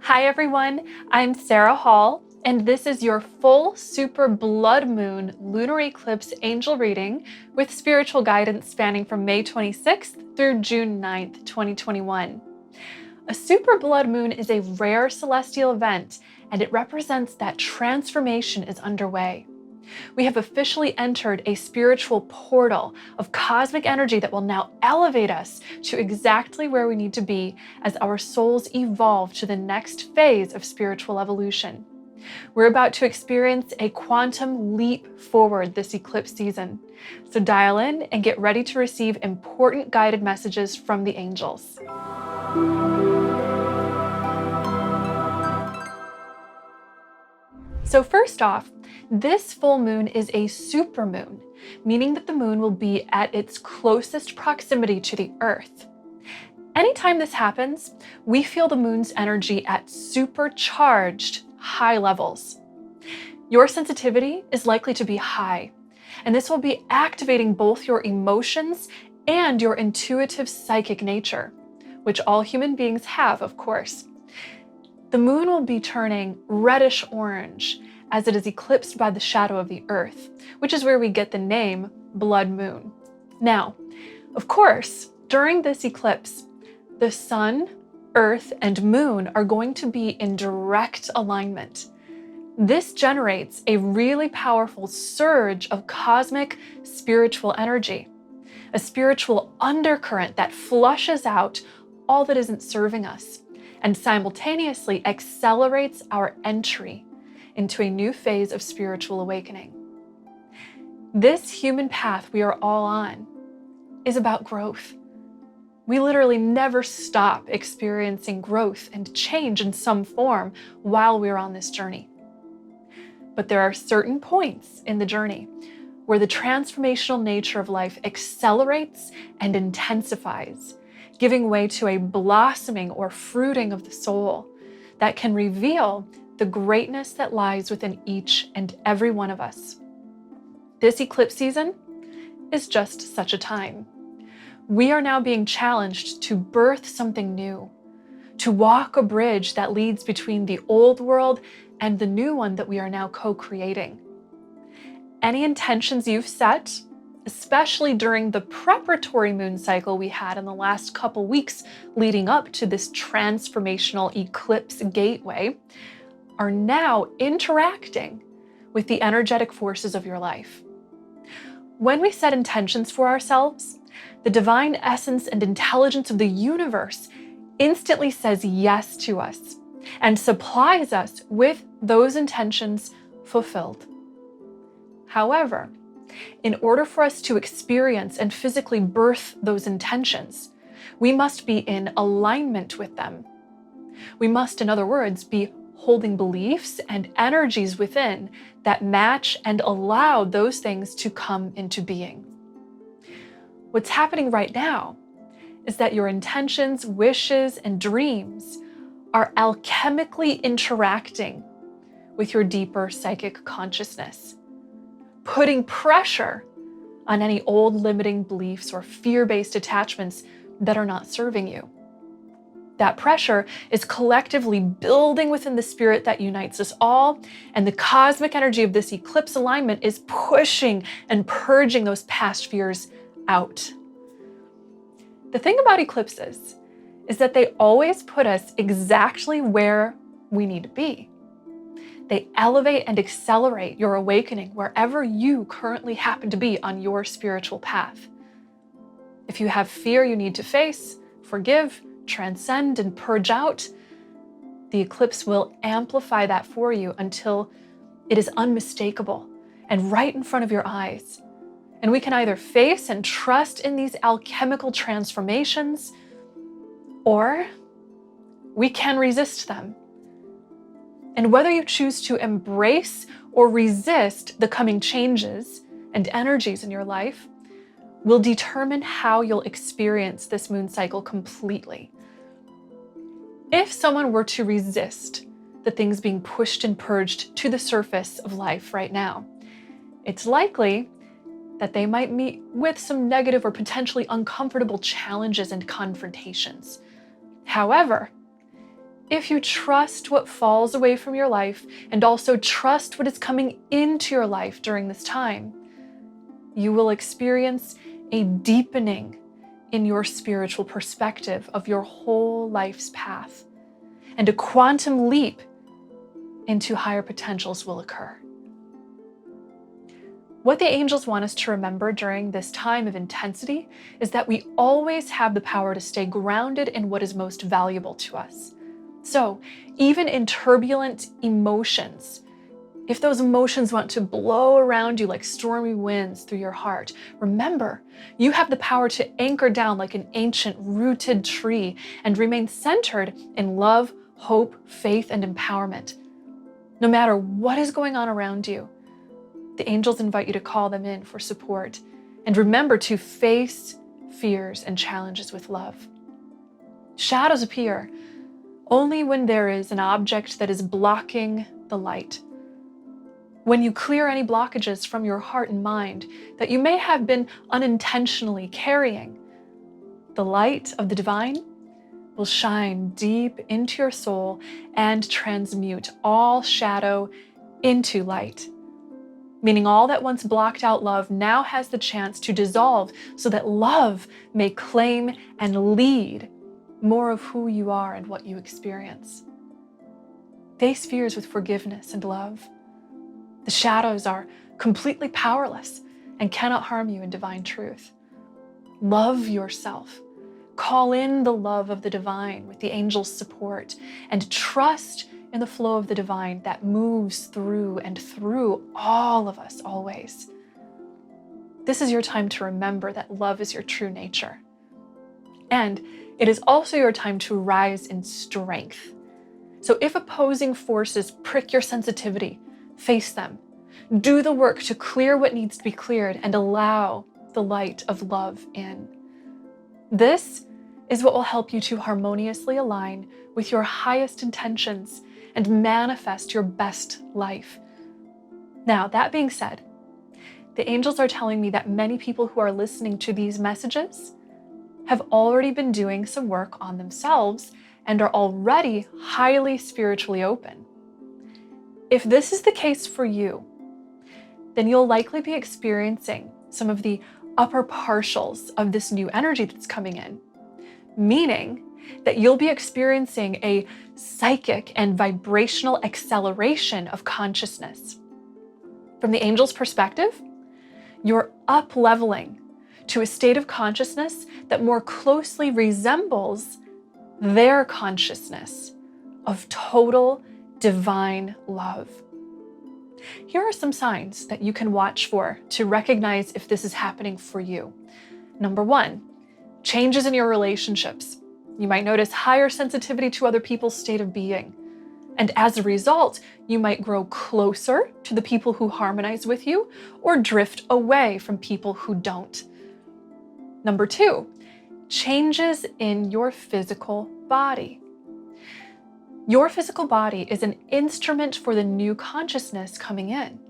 Hi everyone, I'm Sarah Hall, and this is your full super blood moon lunar eclipse angel reading with spiritual guidance spanning from May 26th through June 9th, 2021. A super blood moon is a rare celestial event, and it represents that transformation is underway. We have officially entered a spiritual portal of cosmic energy that will now elevate us to exactly where we need to be as our souls evolve to the next phase of spiritual evolution. We're about to experience a quantum leap forward this eclipse season. So dial in and get ready to receive important guided messages from the angels. So first off, this full moon is a supermoon, meaning that the moon will be at its closest proximity to the Earth. Anytime this happens, we feel the moon's energy at supercharged high levels. Your sensitivity is likely to be high, and this will be activating both your emotions and your intuitive psychic nature, which all human beings have, of course. The moon will be turning reddish orange as it is eclipsed by the shadow of the Earth, which is where we get the name blood moon. Now, of course, during this eclipse, the sun, Earth, and moon are going to be in direct alignment. This generates a really powerful surge of cosmic spiritual energy, a spiritual undercurrent that flushes out all that isn't serving us and simultaneously accelerates our entry into a new phase of spiritual awakening. This human path we are all on is about growth. We literally never stop experiencing growth and change in some form while we're on this journey. But there are certain points in the journey where the transformational nature of life accelerates and intensifies, giving way to a blossoming or fruiting of the soul that can reveal the greatness that lies within each and every one of us. This eclipse season is just such a time. We are now being challenged to birth something new, to walk a bridge that leads between the old world and the new one that we are now co-creating. Any intentions you've set, especially during the preparatory moon cycle we had in the last couple weeks leading up to this transformational eclipse gateway, are now interacting with the energetic forces of your life. When we set intentions for ourselves, the divine essence and intelligence of the universe instantly says yes to us and supplies us with those intentions fulfilled. However, in order for us to experience and physically birth those intentions, we must be in alignment with them. We must, in other words, be holding beliefs and energies within that match and allow those things to come into being. What's happening right now is that your intentions, wishes, and dreams are alchemically interacting with your deeper psychic consciousness, putting pressure on any old limiting beliefs or fear-based attachments that are not serving you. That pressure is collectively building within the spirit that unites us all, and the cosmic energy of this eclipse alignment is pushing and purging those past fears out. The thing about eclipses is that they always put us exactly where we need to be. They elevate and accelerate your awakening wherever you currently happen to be on your spiritual path. If you have fear you need to face, forgive, transcend, and purge out, the eclipse will amplify that for you until it is unmistakable and right in front of your eyes. And we can either face and trust in these alchemical transformations, or we can resist them. And whether you choose to embrace or resist the coming changes and energies in your life will determine how you'll experience this moon cycle completely. If someone were to resist the things being pushed and purged to the surface of life right now, it's likely that they might meet with some negative or potentially uncomfortable challenges and confrontations. However, If you trust what falls away from your life and also trust what is coming into your life during this time, you will experience a deepening in your spiritual perspective of your whole life's path, and a quantum leap into higher potentials will occur. What the angels want us to remember during this time of intensity is that we always have the power to stay grounded in what is most valuable to us. So, even in turbulent emotions, if those emotions want to blow around you like stormy winds through your heart, remember, you have the power to anchor down like an ancient rooted tree and remain centered in love, hope, faith, and empowerment. No matter what is going on around you, the angels invite you to call them in for support, and remember to face fears and challenges with love. Shadows appear only when there is an object that is blocking the light. When you clear any blockages from your heart and mind that you may have been unintentionally carrying, the light of the divine will shine deep into your soul and transmute all shadow into light. Meaning all that once blocked out love now has the chance to dissolve so that love may claim and lead more of who you are and what you experience. Face fears with forgiveness and love. The shadows are completely powerless and cannot harm you in divine truth. Love yourself. Call in the love of the divine with the angels' support, and trust in the flow of the divine that moves through and through all of us always. This is your time to remember that love is your true nature. And it is also your time to rise in strength. So if opposing forces prick your sensitivity, face them. Do the work to clear what needs to be cleared and allow the light of love in. This is what will help you to harmoniously align with your highest intentions and manifest your best life. Now, that being said, the angels are telling me that many people who are listening to these messages have already been doing some work on themselves and are already highly spiritually open. If this is the case for you, then you'll likely be experiencing some of the upper partials of this new energy that's coming in, meaning that you'll be experiencing a psychic and vibrational acceleration of consciousness. From the angel's perspective, you're up-leveling to a state of consciousness that more closely resembles their consciousness of total divine love. Here are some signs that you can watch for to recognize if this is happening for you. Number 1, changes in your relationships. You might notice higher sensitivity to other people's state of being. And as a result, you might grow closer to the people who harmonize with you or drift away from people who don't. Number 2, changes in your physical body. Your physical body is an instrument for the new consciousness coming in.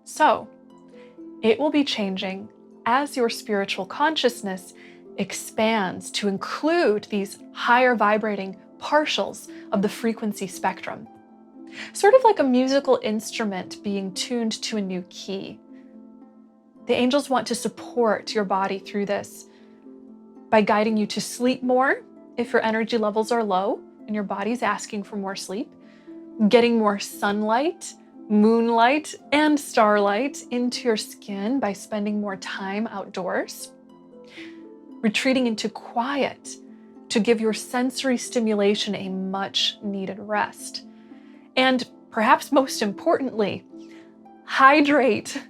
So, it will be changing as your spiritual consciousness expands to include these higher vibrating partials of the frequency spectrum. Sort of like a musical instrument being tuned to a new key. The angels want to support your body through this by guiding you to sleep more if your energy levels are low and your body's asking for more sleep, getting more sunlight, moonlight, and starlight into your skin by spending more time outdoors, retreating into quiet to give your sensory stimulation a much needed rest. And perhaps most importantly, hydrate.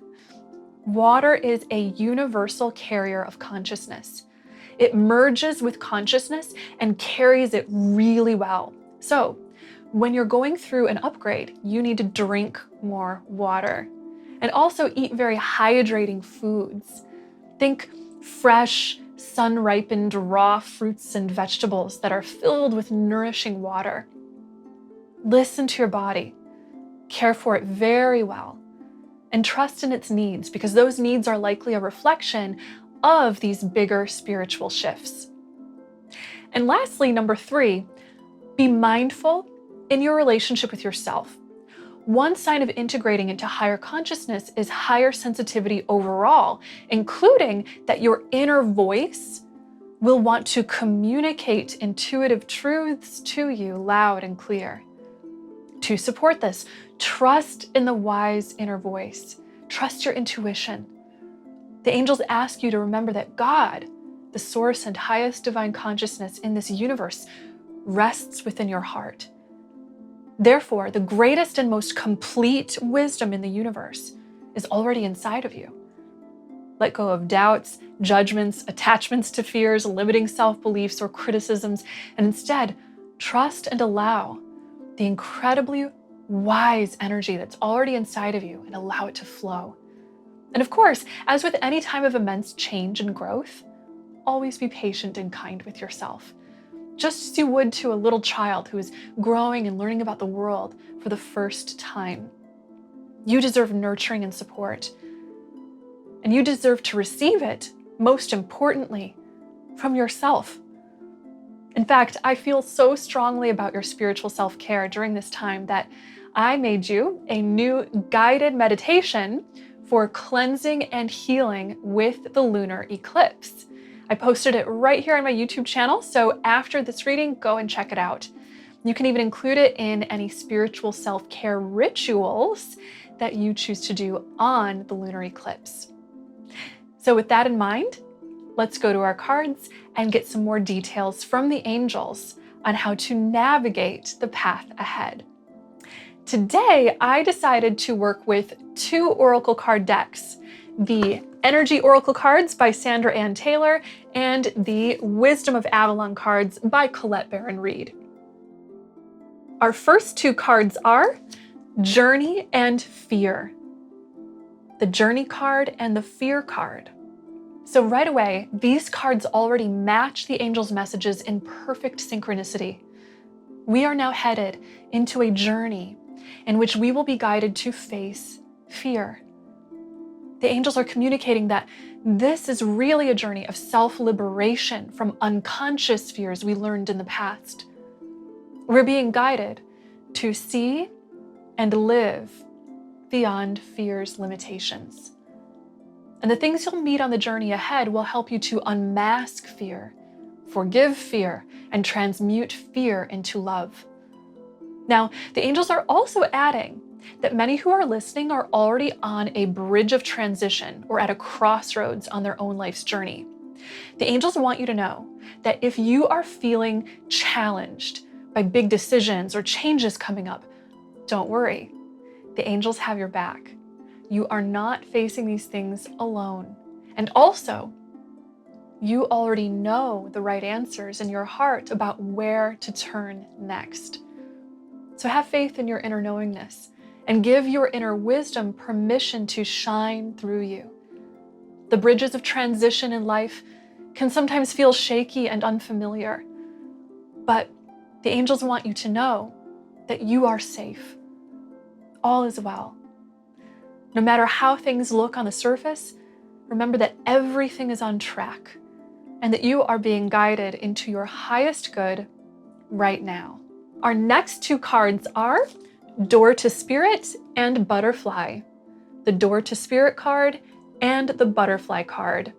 Water is a universal carrier of consciousness. It merges with consciousness and carries it really well. So when you're going through an upgrade, you need to drink more water and also eat very hydrating foods. Think fresh, sun-ripened raw fruits and vegetables that are filled with nourishing water. Listen to your body, care for it very well, and trust in its needs, because those needs are likely a reflection of these bigger spiritual shifts. And lastly, number 3, Be mindful in your relationship with yourself. One sign of integrating into higher consciousness is higher sensitivity overall, including that your inner voice will want to communicate intuitive truths to you loud and clear. To support this, trust in the wise inner voice. Trust your intuition. The angels ask you to remember that God, the source and highest divine consciousness in this universe, rests within your heart. Therefore, the greatest and most complete wisdom in the universe is already inside of you. Let go of doubts, judgments, attachments to fears, limiting self-beliefs or criticisms, and instead trust and allow the incredibly wise energy that's already inside of you and allow it to flow. And of course, as with any time of immense change and growth, always be patient and kind with yourself, just as you would to a little child who is growing and learning about the world for the first time. You deserve nurturing and support, and you deserve to receive it, most importantly, from yourself. In fact, I feel so strongly about your spiritual self-care during this time that I made you a new guided meditation for cleansing and healing with the lunar eclipse. I posted it right here on my YouTube channel, so after this reading, go and check it out. You can even include it in any spiritual self-care rituals that you choose to do on the lunar eclipse. So with that in mind, let's go to our cards and get some more details from the angels on how to navigate the path ahead. Today, I decided to work with two oracle card decks, the Energy Oracle cards by Sandra Ann Taylor and the Wisdom of Avalon cards by Colette Baron Reed. Our first two cards are Journey and Fear, the Journey card and the Fear card. So right away, these cards already match the angels' messages in perfect synchronicity. We are now headed into a journey in which we will be guided to face fear. The angels are communicating that this is really a journey of self-liberation from unconscious fears we learned in the past. We're being guided to see and live beyond fear's limitations. And the things you'll meet on the journey ahead will help you to unmask fear, forgive fear, and transmute fear into love. Now, the angels are also adding that many who are listening are already on a bridge of transition or at a crossroads on their own life's journey. The angels want you to know that if you are feeling challenged by big decisions or changes coming up, don't worry. The angels have your back. You are not facing these things alone. And also, you already know the right answers in your heart about where to turn next. So have faith in your inner knowingness and give your inner wisdom permission to shine through you. The bridges of transition in life can sometimes feel shaky and unfamiliar, but the angels want you to know that you are safe. All is well. No matter how things look on the surface, remember that everything is on track and that you are being guided into your highest good right now. Our next two cards are Door to Spirit and Butterfly. The Door to Spirit card and the Butterfly card.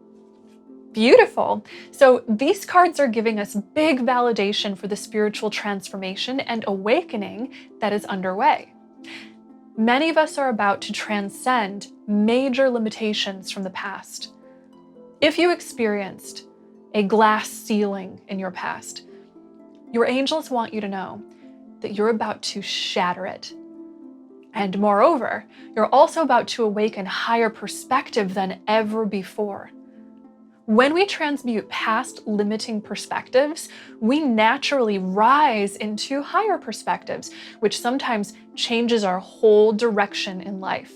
Beautiful. So these cards are giving us big validation for the spiritual transformation and awakening that is underway. Many of us are about to transcend major limitations from the past. If you experienced a glass ceiling in your past, your angels want you to know that you're about to shatter it. And moreover, you're also about to awaken higher perspective than ever before. When we transmute past limiting perspectives, we naturally rise into higher perspectives, which sometimes changes our whole direction in life.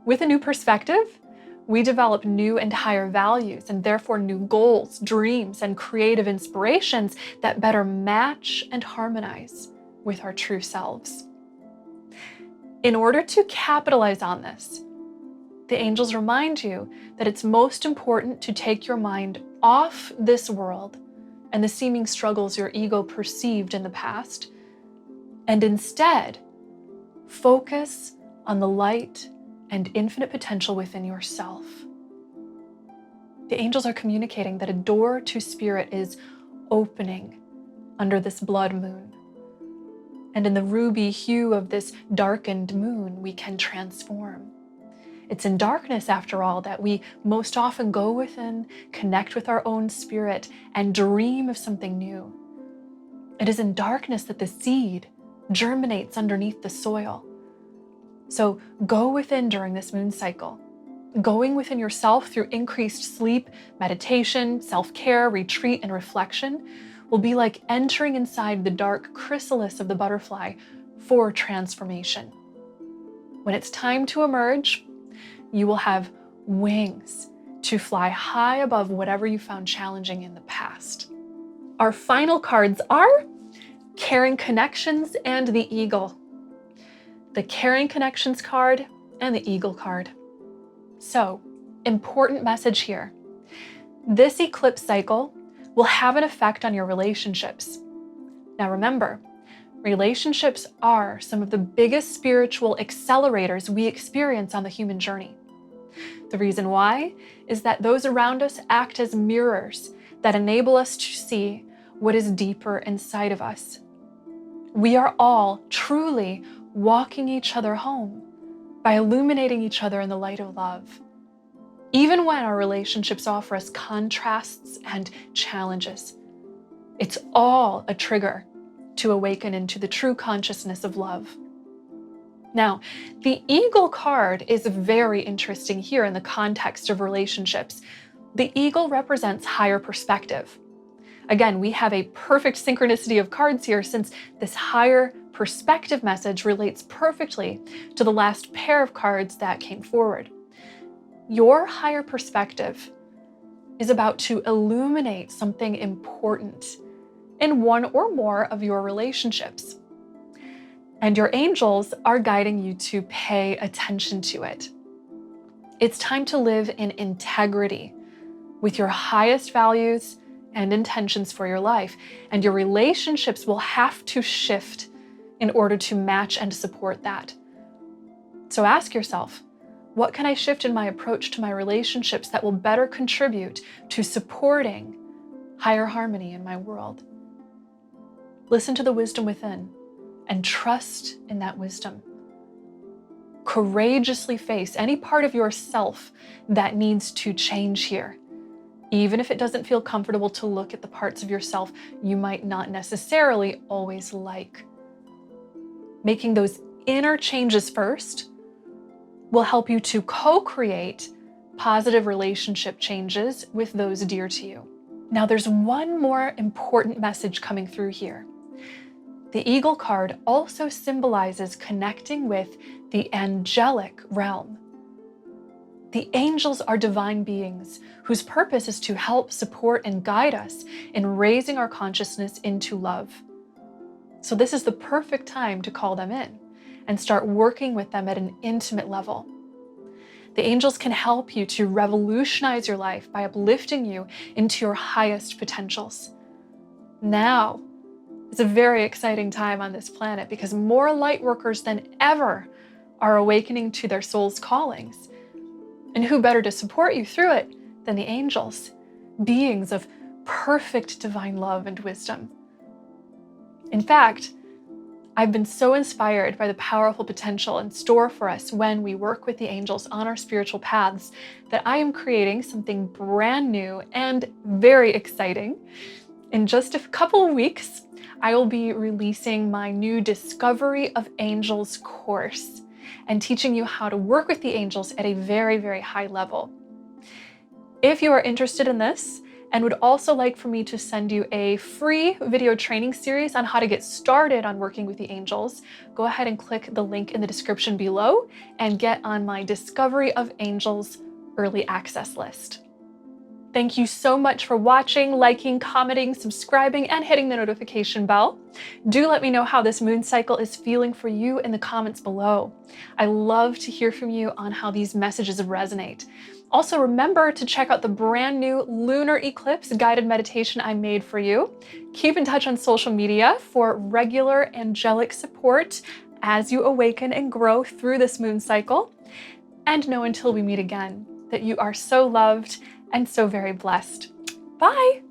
With a new perspective, we develop new and higher values and therefore new goals, dreams, and creative inspirations that better match and harmonize with our true selves. In order to capitalize on this, the angels remind you that it's most important to take your mind off this world and the seeming struggles your ego perceived in the past, and instead focus on the light and infinite potential within yourself. The angels are communicating that a door to spirit is opening under this blood moon. And in the ruby hue of this darkened moon, we can transform. It's in darkness, after all, that we most often go within, connect with our own spirit, and dream of something new. It is in darkness that the seed germinates underneath the soil. So go within during this moon cycle. Going within yourself through increased sleep, meditation, self-care, retreat, and reflection will be like entering inside the dark chrysalis of the butterfly for transformation. When it's time to emerge, you will have wings to fly high above whatever you found challenging in the past. Our final cards are Caring Connections and the Eagle. The Caring Connections card and the Eagle card. So, important message here. This eclipse cycle will have an effect on your relationships. Now remember, relationships are some of the biggest spiritual accelerators we experience on the human journey. The reason why is that those around us act as mirrors that enable us to see what is deeper inside of us. We are all truly walking each other home by illuminating each other in the light of love. Even when our relationships offer us contrasts and challenges, it's all a trigger to awaken into the true consciousness of love. Now, the Eagle card is very interesting here in the context of relationships. The Eagle represents higher perspective. Again, we have a perfect synchronicity of cards here since this higher perspective message relates perfectly to the last pair of cards that came forward. Your higher perspective is about to illuminate something important in one or more of your relationships. And your angels are guiding you to pay attention to it. It's time to live in integrity with your highest values and intentions for your life, and your relationships will have to shift in order to match and support that. So ask yourself, what can I shift in my approach to my relationships that will better contribute to supporting higher harmony in my world? Listen to the wisdom within and trust in that wisdom. Courageously face any part of yourself that needs to change here, even if it doesn't feel comfortable to look at the parts of yourself you might not necessarily always like. Making those inner changes first will help you to co-create positive relationship changes with those dear to you. Now, there's one more important message coming through here. The Eagle card also symbolizes connecting with the angelic realm. The angels are divine beings whose purpose is to help, support, and guide us in raising our consciousness into love. So this is the perfect time to call them in and start working with them at an intimate level. The angels can help you to revolutionize your life by uplifting you into your highest potentials. Now is a very exciting time on this planet because more light workers than ever are awakening to their soul's callings. And who better to support you through it than the angels, beings of perfect divine love and wisdom. In fact, I've been so inspired by the powerful potential in store for us when we work with the angels on our spiritual paths that I am creating something brand new and very exciting. In just a couple of weeks, I will be releasing my new Discovery of Angels course and teaching you how to work with the angels at a very, very high level. If you are interested in this and would also like for me to send you a free video training series on how to get started on working with the angels, go ahead and click the link in the description below and get on my Discovery of Angels early access list. Thank you so much for watching, liking, commenting, subscribing, and hitting the notification bell. Do let me know how this moon cycle is feeling for you in the comments below. I love to hear from you on how these messages resonate. Also, remember to check out the brand new Lunar Eclipse guided meditation I made for you. Keep in touch on social media for regular angelic support as you awaken and grow through this moon cycle. And know until we meet again that you are so loved and so very blessed. Bye!